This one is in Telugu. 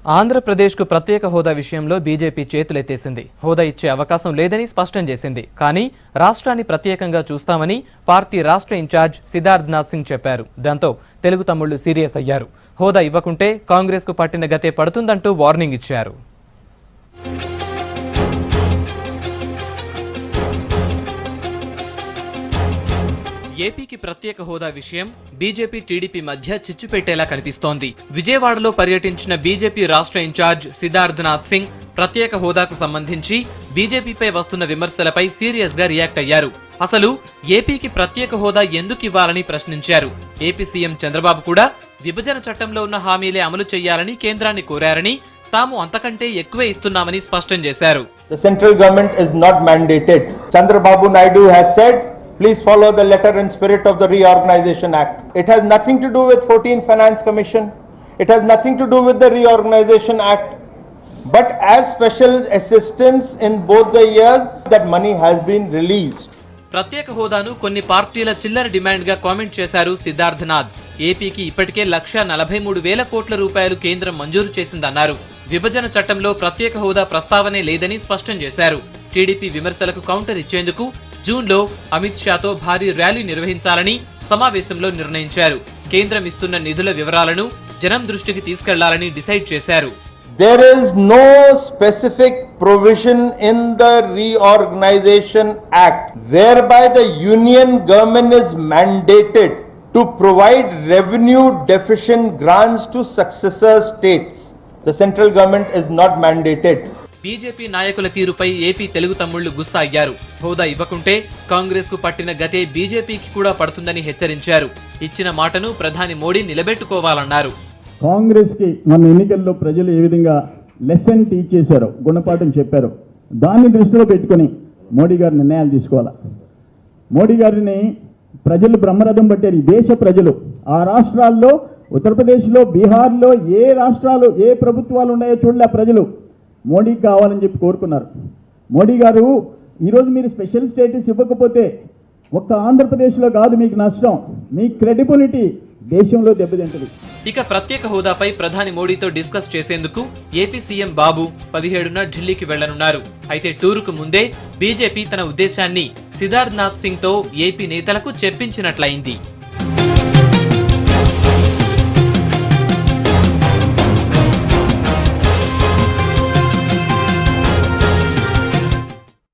ఆంధ్రప్రదేశ్కు ప్రత్యేక హోదా విషయంలో బీజేపీ చేతులెత్తేసింది. హోదా ఇచ్చే అవకాశం లేదని స్పష్టం చేసింది. కానీ రాష్ట్రాన్ని ప్రత్యేకంగా చూస్తామని పార్టీ రాష్ట్ర ఇన్ఛార్జ్ సిద్ధార్థనాథ్ సింగ్ చెప్పారు. దాంతో తెలుగు తమ్ముళ్లు సీరియస్ అయ్యారు. హోదా ఇవ్వకుంటే కాంగ్రెస్కు పట్టిన గతే పడుతుందంటూ వార్నింగ్ ఇచ్చారు. ఏపీకి ప్రత్యేక హోదా విషయం బీజేపీ టీడీపీ మధ్య చిచ్చు పెట్టేలా కనిపిస్తోంది. విజయవాడలో పర్యటించిన బీజేపీ రాష్ట్ర ఇన్ఛార్జ్ సిద్ధార్థనాథ్ సింగ్ ప్రత్యేక హోదాకు సంబంధించి బీజేపీపై వస్తున్న విమర్శలపై సీరియస్ గా రియాక్ట్ అయ్యారు. అసలు ఏపీకి ప్రత్యేక హోదా ఎందుకు ఇవ్వాలని ప్రశ్నించారు. ఏపీ సీఎం చంద్రబాబు కూడా విభజన చట్టంలో ఉన్న హామీలే అమలు చేయాలని కేంద్రాన్ని కోరారని, తాము అంతకంటే ఎక్కువే ఇస్తున్నామని స్పష్టం చేశారు. The central government is not mandated. Chandrababu Naidu has said, please follow the letter and spirit of the Reorganization Act. It has nothing to do with 14th Finance Commission. It has nothing to do with the Reorganization Act. But as special assistance in both the years, that money has been released. ప్రత్యేక హోదాను కొన్ని పార్టీల చిల్లర డిమాండ్ గా కామెంట్ చేశారు సిద్ధార్థనాథ్. ఏపీకి ఇప్పటికే 1,43,000 కోట్ల రూపాయలు కేంద్రం మంజూరు చేసిందన్నారు. విభజన చట్టంలో ప్రత్యేక హోదా ప్రస్తావనే లేదని స్పష్టం చేశారు. టీడీపీ విమర్శలకు కౌంటర్ ఇచ్చేందుకు జూన్లో అమిత్ షాతో భారీ ర్యాలీ నిర్వహించాలని సమావేశంలో నిర్ణయించారు. కేంద్రం ఇస్తున్న నిధుల వివరాలను జనం దృష్టికి తీసుకెళ్లాలని డిసైడ్ చేశారు. There is no specific provision in the Reorganization Act whereby the union government is mandated to provide revenue deficient grants to successor states. The central government is not mandated. BJP నాయకుల తీరుపై ఏపీ తెలుగు తమ్ముళ్లు గుస్సా అయ్యారు. హోదా ఇవ్వకుంటే కాంగ్రెస్ కు పట్టిన గతే బీజేపీకి కూడా పడుతుందని హెచ్చరించారు. ఇచ్చిన మాటను ప్రధాని మోడీ నిలబెట్టుకోవాలన్నారు. కాంగ్రెస్ కి మన ఎన్నికల్లో ప్రజలు ఏ విధంగా లెసన్ టీచ్ చేశారో, గుణపాఠం చెప్పారో, దాన్ని దృష్టిలో పెట్టుకుని మోడీ గారు నిర్ణయాలు తీసుకోవాలా. మోడీ గారిని ప్రజలు బ్రహ్మరథం పట్టారు. ఈ దేశ ప్రజలు ఆ రాష్ట్రాల్లో, ఉత్తరప్రదేశ్లో, బీహార్లో ఏ రాష్ట్రాలు, ఏ ప్రభుత్వాలు ఉన్నాయో చూడలే ప్రజలు. మోడీకి కావాలని చెప్పి కోరుకున్నారు. మోడీ గారు ఈరోజు మీరు స్పెషల్ స్టేటస్ ఇవ్వకపోతే ఒక్క ఆంధ్రప్రదేశ్లో కాదు మీకు నష్టం, మీ క్రెడిబిలిటీ దేశంలో దెబ్బతింటది. ఇక ప్రత్యేక హోదాపై ప్రధాని మోడీతో డిస్కస్ చేసేందుకు ఏపీ సీఎం బాబు 17న ఢిల్లీకి వెళ్లనున్నారు. అయితే టూరుకు ముందే బీజేపీ తన ఉద్దేశాన్ని సిద్ధార్థనాథ్ సింగ్ తో ఏపీ నేతలకు చెప్పించినట్లయింది.